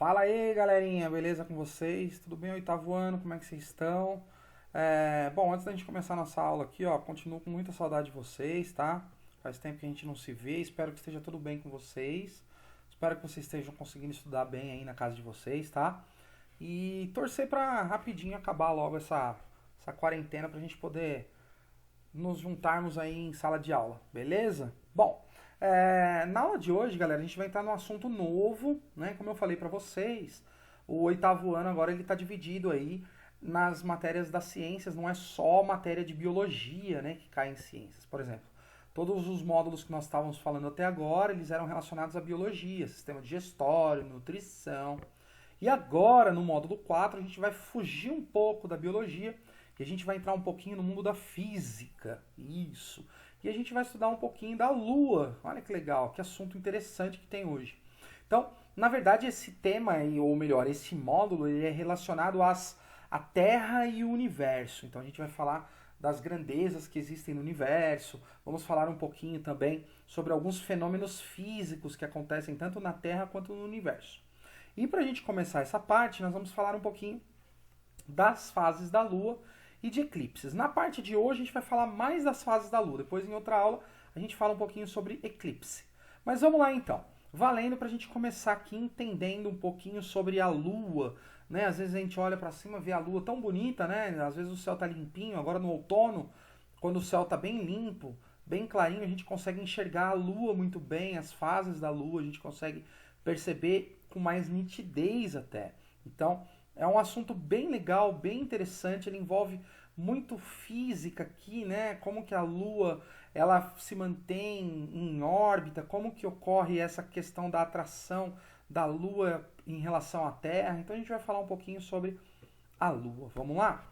Fala aí, galerinha, beleza com vocês? Tudo bem, oitavo ano? Como é que vocês estão? Bom, antes da gente começar a nossa aula aqui, ó, continuo com muita saudade de vocês, tá? Faz tempo que a gente não se vê, espero que esteja tudo bem com vocês. Espero que vocês estejam conseguindo estudar bem aí na casa de vocês, tá? E torcer pra rapidinho acabar logo essa quarentena pra gente poder nos juntarmos aí em sala de aula, beleza? Bom, na aula de hoje, galera, a gente vai entrar num assunto novo, né? Como eu falei pra vocês, o oitavo ano agora ele está dividido aí nas matérias das ciências, não é só matéria de biologia, né, que cai em ciências. Por exemplo, todos os módulos que nós estávamos falando até agora, eles eram relacionados à biologia, sistema digestório, nutrição. E agora, no módulo 4 a gente vai fugir um pouco da biologia e a gente vai entrar um pouquinho no mundo da física. Isso. E a gente vai estudar um pouquinho da Lua. Olha que legal, que assunto interessante que tem hoje. Então, na verdade, esse tema, ou melhor, esse módulo, ele é relacionado à Terra e o universo. Então, a gente vai falar das grandezas que existem no universo. Vamos falar um pouquinho também sobre alguns fenômenos físicos que acontecem tanto na Terra quanto no universo. E para a gente começar essa parte, nós vamos falar um pouquinho das fases da Lua e de eclipses. Na parte de hoje a gente vai falar mais das fases da Lua. Depois, em outra aula, a gente fala um pouquinho sobre eclipse. Mas vamos lá então. Valendo para a gente começar aqui entendendo um pouquinho sobre a Lua. Né? Às vezes a gente olha para cima e vê a Lua tão bonita, né? Às vezes o céu está limpinho. Agora no outono, quando o céu está bem limpo, bem clarinho, a gente consegue enxergar a Lua muito bem, as fases da Lua, a gente consegue perceber com mais nitidez até. Então, é um assunto bem legal, bem interessante, ele envolve muito física aqui, né? Como que a Lua ela se mantém em órbita, como que ocorre essa questão da atração da Lua em relação à Terra. Então a gente vai falar um pouquinho sobre a Lua. Vamos lá?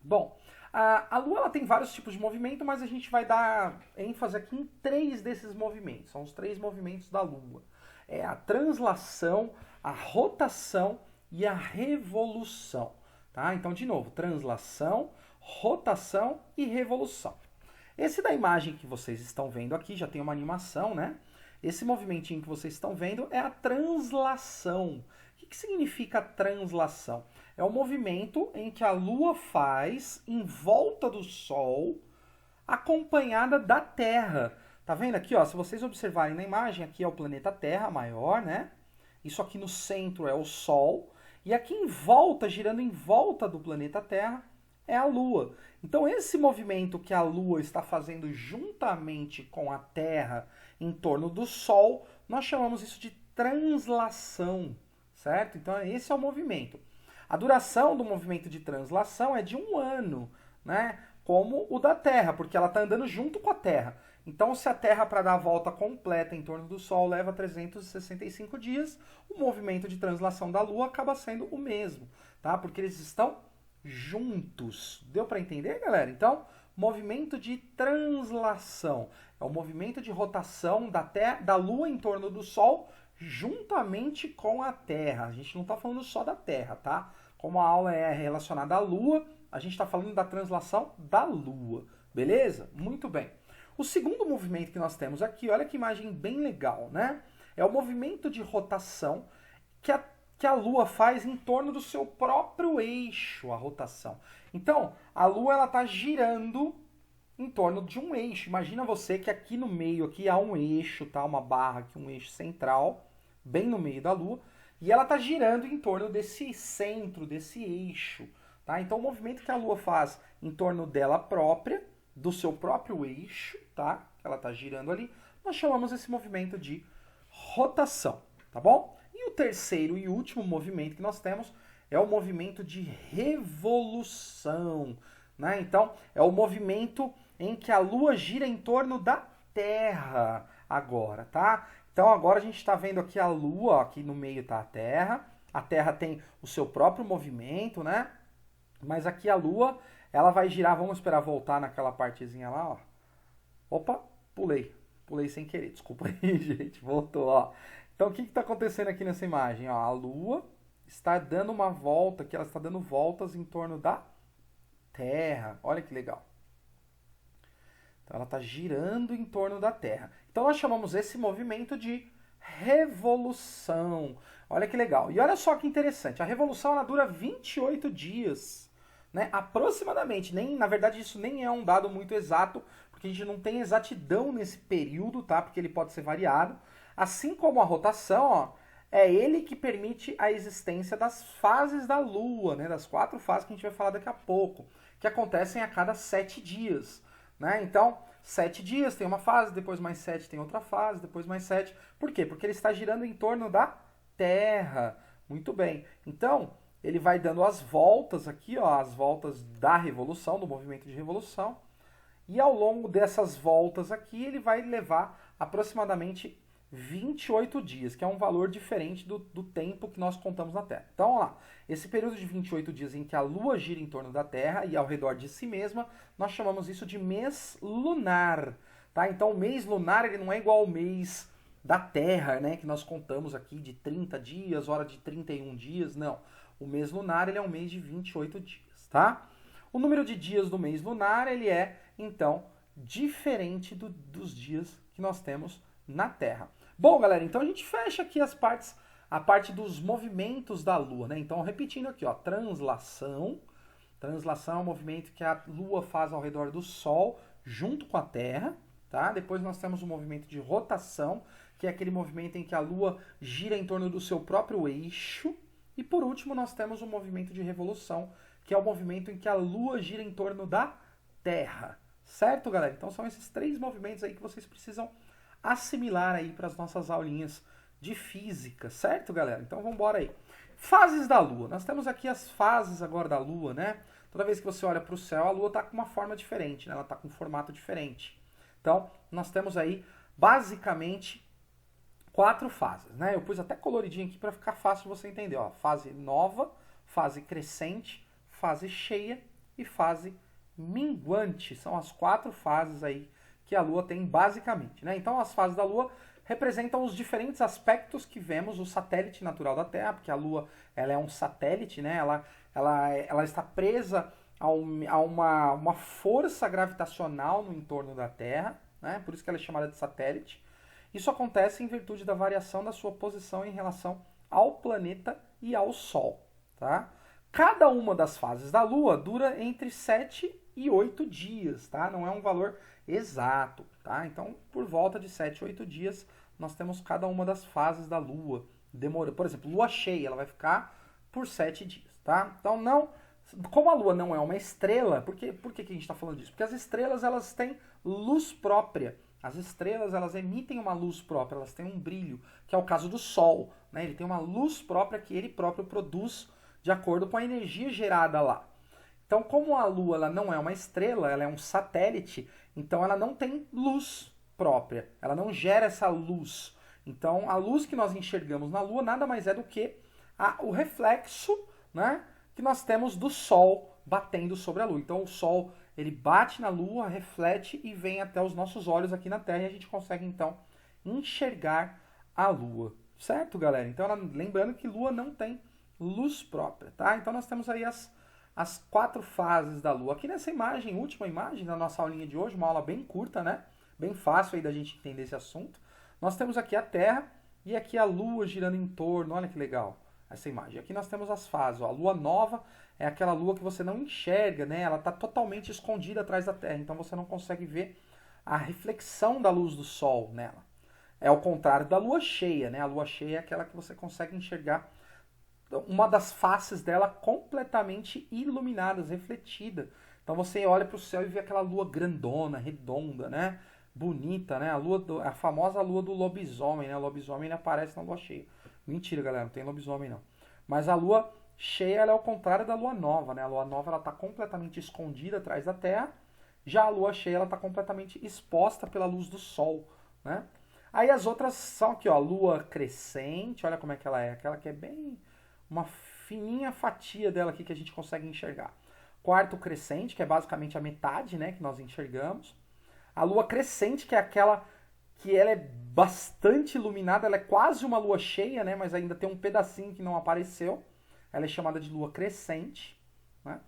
Bom, a Lua ela tem vários tipos de movimento, mas a gente vai dar ênfase aqui em três desses movimentos. São os três movimentos da Lua. É a translação, a rotação e a revolução. Tá? Então, de novo, translação, rotação e revolução. Esse da imagem que vocês estão vendo aqui, já tem uma animação, né? Esse movimentinho que vocês estão vendo é a translação. O que significa translação? É o movimento em que a Lua faz em volta do Sol, acompanhada da Terra. Tá vendo aqui, ó? Se vocês observarem na imagem, aqui é o planeta Terra maior, né? Isso aqui no centro é o Sol. E aqui em volta, girando em volta do planeta Terra, é a Lua. Então, esse movimento que a Lua está fazendo juntamente com a Terra em torno do Sol, nós chamamos isso de translação, certo? Então, esse é o movimento. A duração do movimento de translação é de 1 ano, né? Como o da Terra, porque ela está andando junto com a Terra. Então, se a Terra, para dar a volta completa em torno do Sol, leva 365 dias, o movimento de translação da Lua acaba sendo o mesmo, tá? Porque eles estão juntos. Deu para entender, galera? Então, movimento de translação é o movimento de rotação da Lua em torno do Sol juntamente com a Terra. A gente não está falando só da Terra, tá? Como a aula é relacionada à Lua, a gente está falando da translação da Lua. Beleza? Muito bem. O segundo movimento que nós temos aqui, olha que imagem bem legal, né? É o movimento de rotação que a Lua faz em torno do seu próprio eixo, a rotação. Então, a Lua ela está girando em torno de um eixo. Imagina você que aqui no meio aqui há um eixo, tá? Uma barra aqui, um eixo central, bem no meio da Lua, e ela está girando em torno desse centro, desse eixo, tá? Então, o movimento que a Lua faz em torno dela própria, do seu próprio eixo, tá? Que ela está girando ali, nós chamamos esse movimento de rotação, tá bom? E o terceiro e último movimento que nós temos é o movimento de revolução, né? Então, é o movimento em que a Lua gira em torno da Terra agora, tá? Então, agora a gente está vendo aqui a Lua, ó, aqui no meio está a Terra tem o seu próprio movimento, né? Mas aqui a Lua, ela vai girar, vamos esperar voltar naquela partezinha lá, ó. Opa, pulei sem querer, desculpa aí, gente, voltou, ó. Então, o que está acontecendo aqui nessa imagem? Ó, a Lua está dando uma volta, que ela está dando voltas em torno da Terra. Olha que legal. Então, ela está girando em torno da Terra. Então, nós chamamos esse movimento de revolução. Olha que legal. E olha só que interessante. A revolução ela dura 28 dias, né? Aproximadamente. Na verdade, isso nem é um dado muito exato, porque a gente não tem exatidão nesse período, tá? Porque ele pode ser variado. Assim como a rotação, ó, é ele que permite a existência das fases da Lua, né? Das 4 fases que a gente vai falar daqui a pouco, que acontecem a cada 7 dias, né? Então, 7 dias tem uma fase, depois mais 7 tem outra fase, depois mais 7. Por quê? Porque ele está girando em torno da Terra. Muito bem. Então, ele vai dando as voltas aqui, ó, as voltas da revolução, do movimento de revolução. E ao longo dessas voltas aqui, ele vai levar aproximadamente 28 dias, que é um valor diferente do tempo que nós contamos na Terra. Então, vamos lá. Esse período de 28 dias em que a Lua gira em torno da Terra e ao redor de si mesma, nós chamamos isso de mês lunar. Tá? Então, o mês lunar ele não é igual ao mês da Terra, né, que nós contamos aqui de 30 dias, hora de 31 dias. Não. O mês lunar ele é um mês de 28 dias. Tá? O número de dias do mês lunar ele é, então, diferente dos dias que nós temos na Terra. Bom, galera, então a gente fecha aqui a parte dos movimentos da Lua, né? Então, repetindo aqui, ó, translação. Translação é um movimento que a Lua faz ao redor do Sol, junto com a Terra, tá? Depois nós temos o movimento de rotação, que é aquele movimento em que a Lua gira em torno do seu próprio eixo. E por último, nós temos o movimento de revolução, que é o movimento em que a Lua gira em torno da Terra. Certo, galera? Então são esses 3 movimentos aí que vocês precisam assimilar aí para as nossas aulinhas de física, certo, galera? Então vamos embora aí. Fases da Lua. Nós temos aqui as fases agora da Lua, né? Toda vez que você olha para o céu, a Lua está com uma forma diferente, né? Ela está com um formato diferente. Então, nós temos aí, basicamente, 4 fases, né? Eu pus até coloridinho aqui para ficar fácil de você entender, ó. Fase nova, fase crescente, fase cheia e fase minguante. São as 4 fases aí que a Lua tem basicamente, né? Então as fases da Lua representam os diferentes aspectos que vemos o satélite natural da Terra, porque a Lua ela é um satélite, né? Ela está presa a uma força gravitacional no entorno da Terra, né? Por isso que ela é chamada de satélite. Isso acontece em virtude da variação da sua posição em relação ao planeta e ao Sol, tá? Cada uma das fases da Lua dura entre 7 e 8 dias, tá? Não é um valor exato, tá? Então, por volta de 7, 8 dias, nós temos cada uma das fases da Lua. Por exemplo, Lua cheia, ela vai ficar por 7 dias, tá? Então, como a Lua não é uma estrela, por que a gente está falando disso? Porque as estrelas, elas têm luz própria. As estrelas, elas emitem uma luz própria, elas têm um brilho, que é o caso do Sol, né? Ele tem uma luz própria que ele próprio produz de acordo com a energia gerada lá. Então, como a Lua ela não é uma estrela, ela é um satélite, então ela não tem luz própria, ela não gera essa luz. Então, a luz que nós enxergamos na Lua nada mais é do que o reflexo, né, que nós temos do Sol batendo sobre a Lua. Então, o Sol ele bate na Lua, reflete e vem até os nossos olhos aqui na Terra e a gente consegue, então, enxergar a Lua. Certo, galera? Então, lembrando que Lua não tem luz própria, tá? Então, nós temos aí as 4 fases da Lua. Aqui nessa imagem, última imagem da nossa aulinha de hoje, uma aula bem curta, né? Bem fácil aí da gente entender esse assunto. Nós temos aqui a Terra e aqui a Lua girando em torno. Olha que legal essa imagem. Aqui nós temos as fases. Ó. A Lua nova é aquela Lua que você não enxerga, né? Ela está totalmente escondida atrás da Terra, então você não consegue ver a reflexão da luz do Sol nela. É o contrário da Lua cheia, né? A Lua cheia é aquela que você consegue enxergar uma das faces dela completamente iluminadas, refletida. Então você olha para o céu e vê aquela lua grandona, redonda, né? Bonita, né? A famosa lua do lobisomem, né? O lobisomem ele aparece na lua cheia. Mentira, galera, não tem lobisomem não. Mas a lua cheia ela é o contrário da lua nova, né? A lua nova ela está completamente escondida atrás da Terra. Já a lua cheia ela está completamente exposta pela luz do Sol, né? Aí as outras são aqui, ó, lua crescente, olha como é que ela é. Aquela que é bem uma fininha fatia dela aqui que a gente consegue enxergar. Quarto crescente, que é basicamente a metade, né, que nós enxergamos. A lua crescente, que é aquela que ela é bastante iluminada, ela é quase uma lua cheia, né, mas ainda tem um pedacinho que não apareceu. Ela é chamada de lua crescente, né?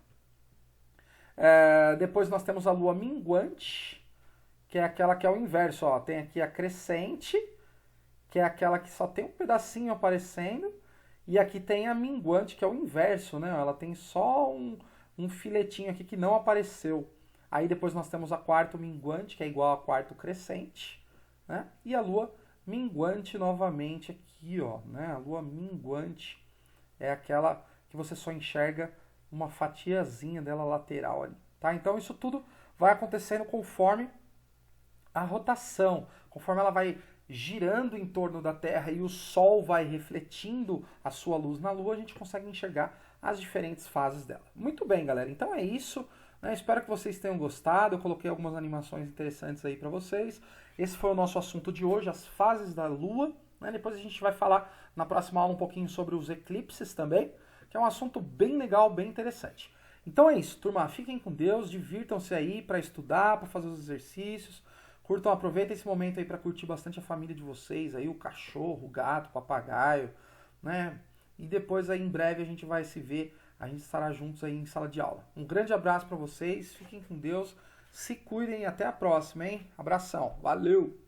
Depois nós temos a lua minguante, que é aquela que é o inverso, ó. Tem aqui a crescente, que é aquela que só tem um pedacinho aparecendo, e aqui tem a minguante, que é o inverso, né? Ela tem só um filetinho aqui que não apareceu. Aí depois nós temos a quarto minguante, que é igual a quarto crescente, né? E a lua minguante novamente aqui, ó, né? A lua minguante é aquela que você só enxerga uma fatiazinha dela lateral ali, tá? Então isso tudo vai acontecendo conforme a rotação, conforme ela vai girando em torno da Terra e o Sol vai refletindo a sua luz na Lua, a gente consegue enxergar as diferentes fases dela. Muito bem, galera. Então é isso. Né? Espero que vocês tenham gostado. Eu coloquei algumas animações interessantes aí para vocês. Esse foi o nosso assunto de hoje, as fases da Lua. Né? Depois a gente vai falar na próxima aula um pouquinho sobre os eclipses também, que é um assunto bem legal, bem interessante. Então é isso, turma. Fiquem com Deus, divirtam-se aí para estudar, para fazer os exercícios. Curtam, aproveitem esse momento aí para curtir bastante a família de vocês, aí o cachorro, o gato, o papagaio, né? E depois aí em breve a gente vai se ver, a gente estará juntos aí em sala de aula. Um grande abraço para vocês, fiquem com Deus, se cuidem e até a próxima, hein? Abração, valeu!